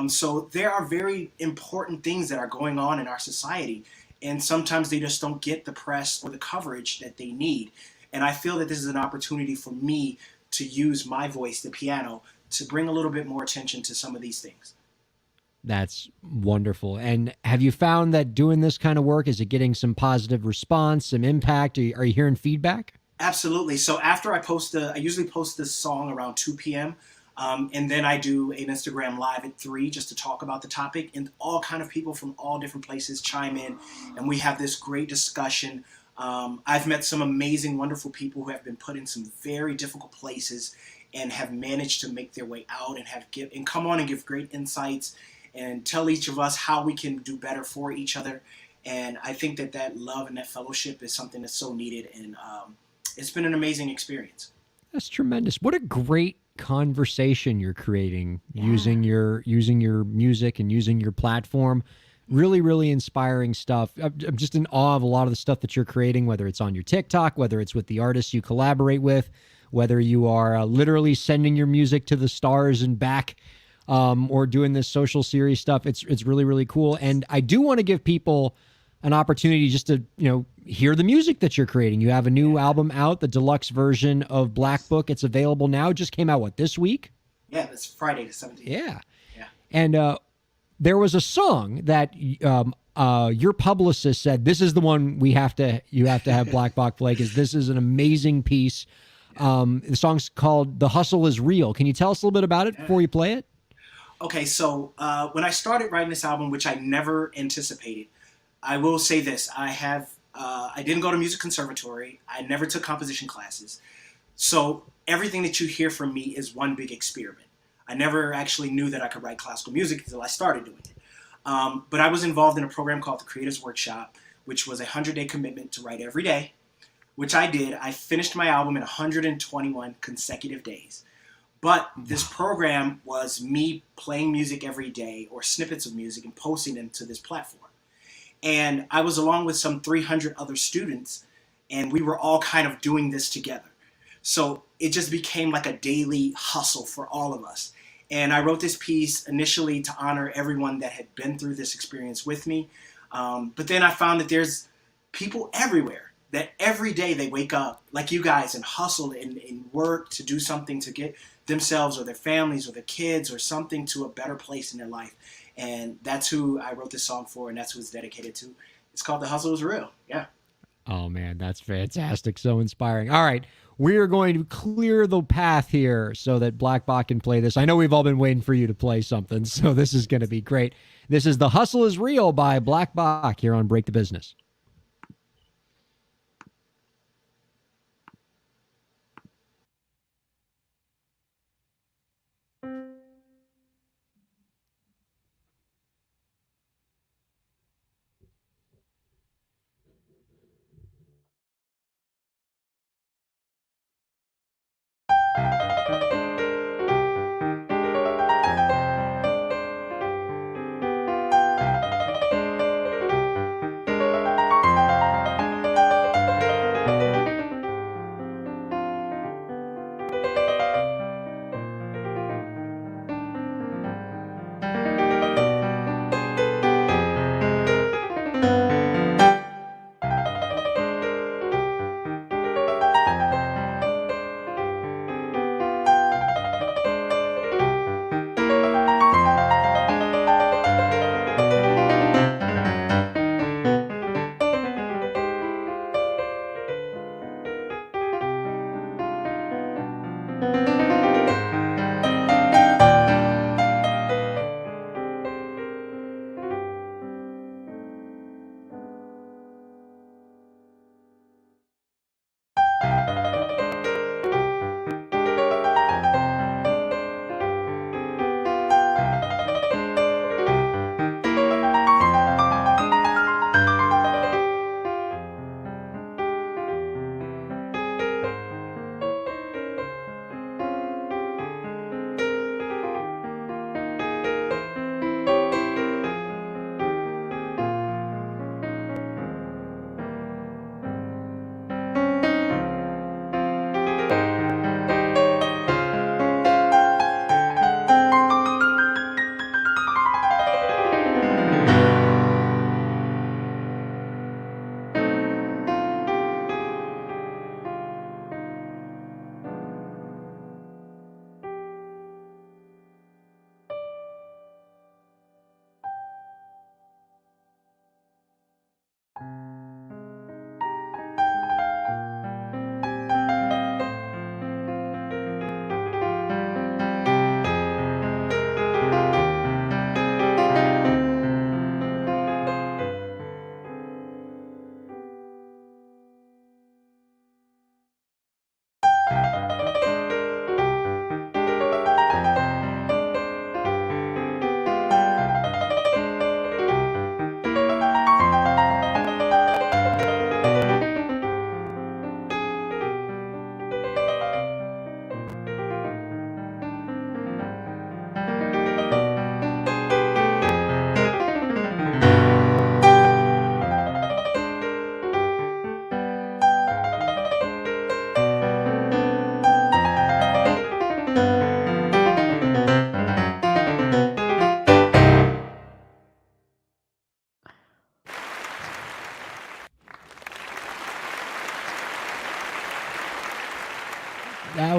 So there are very important things that are going on in our society, and sometimes they just don't get the press or the coverage that they need. And I feel that this is an opportunity for me to use my voice, the piano, to bring a little bit more attention to some of these things. That's wonderful. And have you found that doing this kind of work, is it getting some positive response, some impact? Are you hearing feedback? Absolutely. So after I usually post this song around 2 p.m. And then I do an Instagram live at 3 just to talk about the topic, and all kind of people from all different places chime in, and we have this great discussion. I've met some amazing, wonderful people who have been put in some very difficult places and have managed to make their way out and come on and give great insights and tell each of us how we can do better for each other. And I think that love and that fellowship is something that's so needed, and it's been an amazing experience. That's tremendous. What a great conversation you're creating using your music and using your platform. Really, really inspiring stuff. I'm just in awe of a lot of the stuff that you're creating, whether it's on your TikTok, whether it's with the artists you collaborate with, whether you are literally sending your music to the stars and back, or doing this social series stuff. It's really, really cool. And I do want to give people an opportunity just to, hear the music that you're creating. You have a new album out, the deluxe version of Black Book. It's available now. It just came out, this week? Yeah, it's Friday the 17th. Yeah. Yeah. And there was a song that your publicist said, this is the one you have to have Black Book play, because this is an amazing piece. The song's called The Hustle is Real. Can you tell us a little bit about it before you play it? Okay, so when I started writing this album, which I never anticipated, I will say this: I didn't go to music conservatory. I never took composition classes. So everything that you hear from me is one big experiment. I never actually knew that I could write classical music until I started doing it. But I was involved in a program called the Creators Workshop, which was a 100-day commitment to write every day, which I did. I finished my album in 121 consecutive days. But this program was me playing music every day, or snippets of music, and posting them to this platform. And I was along with some 300 other students, and we were all kind of doing this together. So it just became like a daily hustle for all of us. And I wrote this piece initially to honor everyone that had been through this experience with me. But then I found that there's people everywhere that every day they wake up like you guys and hustle and work to do something to get themselves or their families or their kids or something to a better place in their life. And that's who I wrote this song for, and that's who it's dedicated to. It's called The Hustle is Real. Yeah. Oh, man, that's fantastic. So inspiring. All right. We are going to clear the path here so that Black Box can play this. I know we've all been waiting for you to play something, so this is going to be great. This is The Hustle is Real by Black Box here on Break the Business.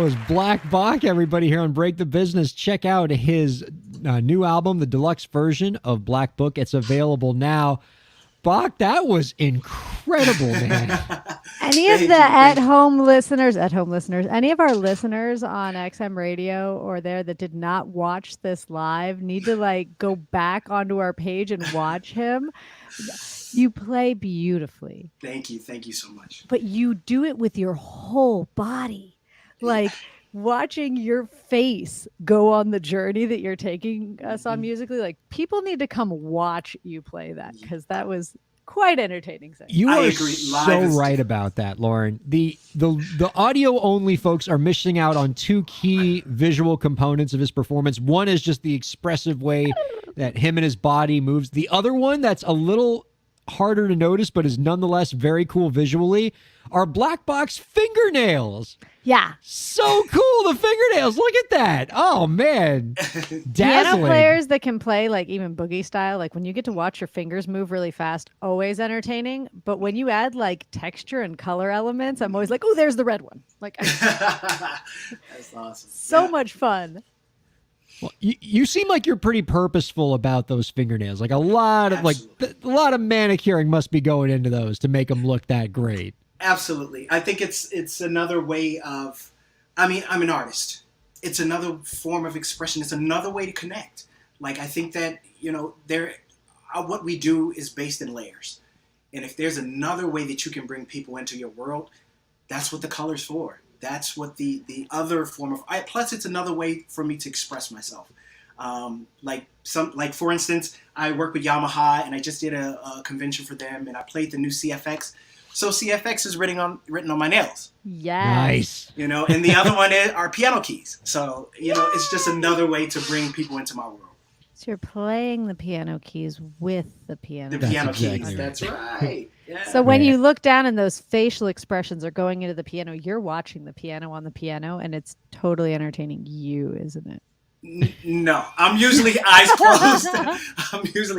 was Black Bach, everybody, here on Break the Business. Check out his new album, the deluxe version of Black Book. It's available now. Bach, that was incredible, man. Any of the at-home listeners, any of our listeners on XM Radio or there that did not watch this live need to like go back onto our page and watch him. You play beautifully. Thank you so much. But you do it with your whole body. Like watching your face go on the journey that you're taking us on musically, like people need to come watch you play that because that was quite entertaining. You are so right about that, Lauren. The audio only folks are missing out on two key visual components of his performance. One is just the expressive way that him and his body moves. The other one that's a little harder to notice but is nonetheless very cool visually are Black Box fingernails. Yeah. So cool, the fingernails. Look at that. Oh, man. Dazzling. Piano players that can play like even boogie style, like when you get to watch your fingers move really fast, always entertaining. But when you add like texture and color elements, I'm always like, oh, there's the red one. Like, That's awesome. So much fun. Well, you seem like you're pretty purposeful about those fingernails. Like a lot of a lot of manicuring must be going into those to make them look that great. Absolutely. I think it's another way of, I'm an artist. It's another form of expression. It's another way to connect. Like, I think that, what we do is based in layers. And if there's another way that you can bring people into your world, that's what the color's for. That's what the other form of, plus it's another way for me to express myself. For instance, I work with Yamaha and I just did a convention for them and I played the new CFX. So CFX is written on my nails. Yes. Nice. And the other one are piano keys. So, it's just another way to bring people into my world. So you're playing the piano keys with the piano. The piano exactly keys. right. That's right. Yeah. So when you look down and those facial expressions are going into the piano, you're watching the piano on the piano and it's totally entertaining you, isn't it? No, I'm usually eyes closed.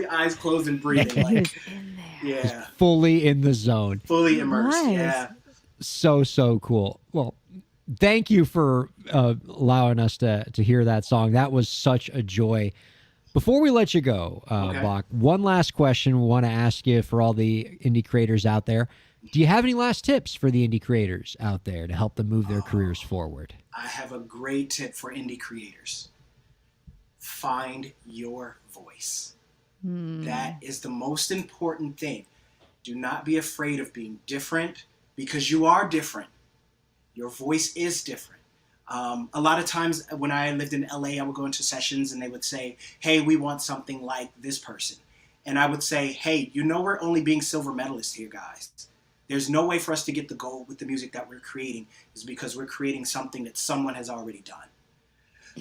eyes closed and breathing. He's in there. Yeah. Fully in the zone. Fully immersed. Nice. Yeah. So cool. Well, thank you for allowing us to hear that song. That was such a joy. Before we let you go, Okay. Bach, one last question we want to ask you for all the indie creators out there. Do you have any last tips for the indie creators out there to help them move their careers forward? I have a great tip for indie creators. Find your voice. That is the most important thing. Do not be afraid of being different because you are different. Your voice is different. A lot of times when I lived in LA, I would go into sessions and they would say, hey, we want something like this person. And I would say, hey, we're only being silver medalists here, guys. There's no way for us to get the gold with the music that we're creating is because we're creating something that someone has already done.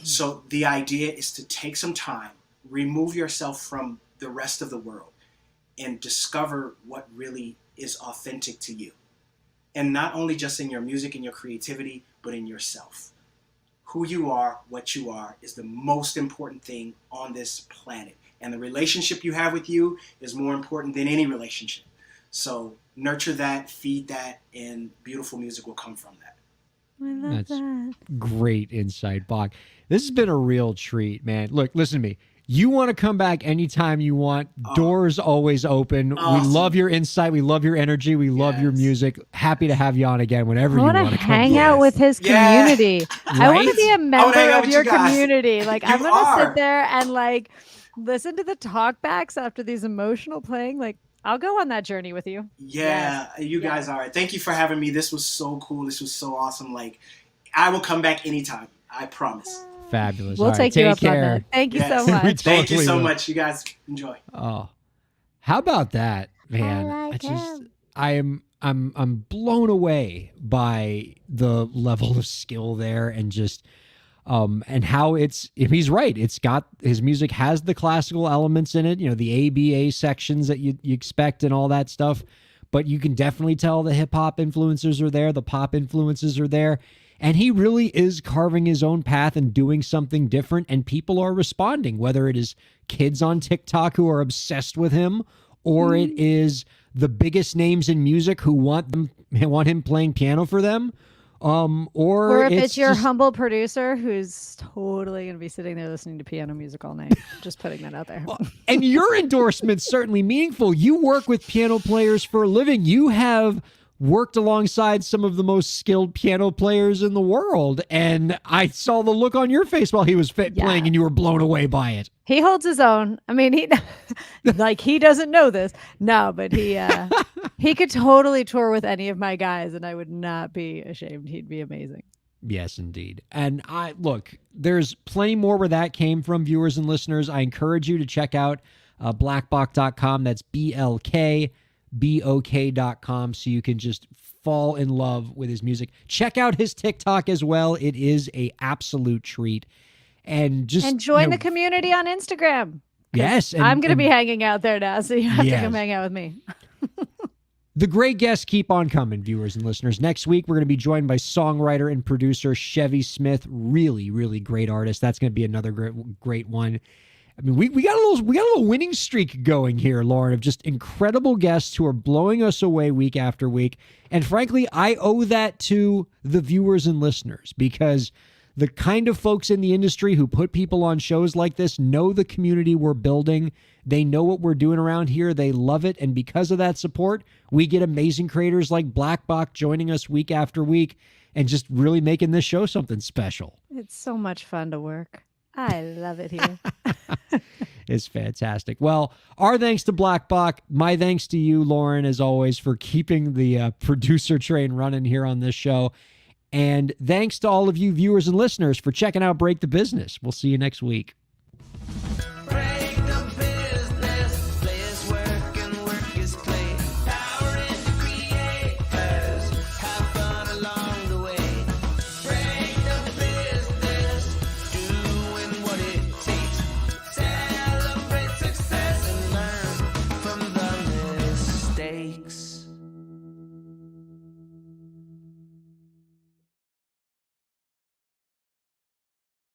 So the idea is to take some time, remove yourself from the rest of the world and discover what really is authentic to you. And not only just in your music and your creativity, but in yourself. Who you are, what you are, is the most important thing on this planet. And the relationship you have with you is more important than any relationship. So nurture that, feed that, and beautiful music will come from that. I love that. Great insight, Bach. This has been a real treat, man. Look, listen to me. You want to come back anytime you want. Doors always open. Awesome. We love your insight. We love your energy. We love your music. Happy to have you on again whenever I you want want to to come. hang out with his community. I want to Right? be a member hang out of with your you guys. community. Like I'm You gonna are. sit there and like listen to the talkbacks after these emotional playing. Like I'll go on that journey with you. Yeah, you guys are. Thank you for having me. This was so cool. This was so awesome. Like, I will come back anytime. I promise. Fabulous. We'll All right, take you up care. on that. Thank you Yes. so much. We Thank you Totally so will. much. You guys enjoy. Oh, how about that, man? like him. I'm blown away by the level of skill there and just and how he's right. It's got his music has the classical elements in it, the ABA sections that you expect and all that stuff, but you can definitely tell the hip hop influences are there, the pop influences are there. And he really is carving his own path and doing something different. And people are responding, whether it is kids on TikTok who are obsessed with him, or it is the biggest names in music who want him playing piano for them, Or if it's your just- humble producer who's totally going to be sitting there listening to piano music all night. Just putting that out there. And your endorsement's certainly meaningful. You work with piano players for a living. You have worked alongside some of the most skilled piano players in the world. And I saw the look on your face while he was playing and you were blown away by it. He holds his own. I mean, he like he doesn't know this. No, but he could totally tour with any of my guys and I would not be ashamed. He'd be amazing. Yes, indeed. And there's plenty more where that came from, viewers and listeners. I encourage you to check out blackbok.com. That's BLKBOK.com, so you can just fall in love with his music. Check out his TikTok as well. It is a absolute treat. And join the community on Instagram. Yes. I'm going to be hanging out there now, so you have to come hang out with me. The great guests keep on coming, viewers and listeners. Next week, we're going to be joined by songwriter and producer Chevy Smith. Really, really great artist. That's going to be another great one. I mean, we got a little winning streak going here, Lauren, of just incredible guests who are blowing us away week after week. And frankly, I owe that to the viewers and listeners, because the kind of folks in the industry who put people on shows like this know the community we're building. They know what we're doing around here. They love it. And because of that support, we get amazing creators like Black Bok joining us week after week and just really making this show something special. It's so much fun to work. I love it here. It's fantastic. Well, our thanks to Black Bok. My thanks to you, Lauren, as always, for keeping the producer train running here on this show. And thanks to all of you viewers and listeners for checking out Break the Business. We'll see you next week.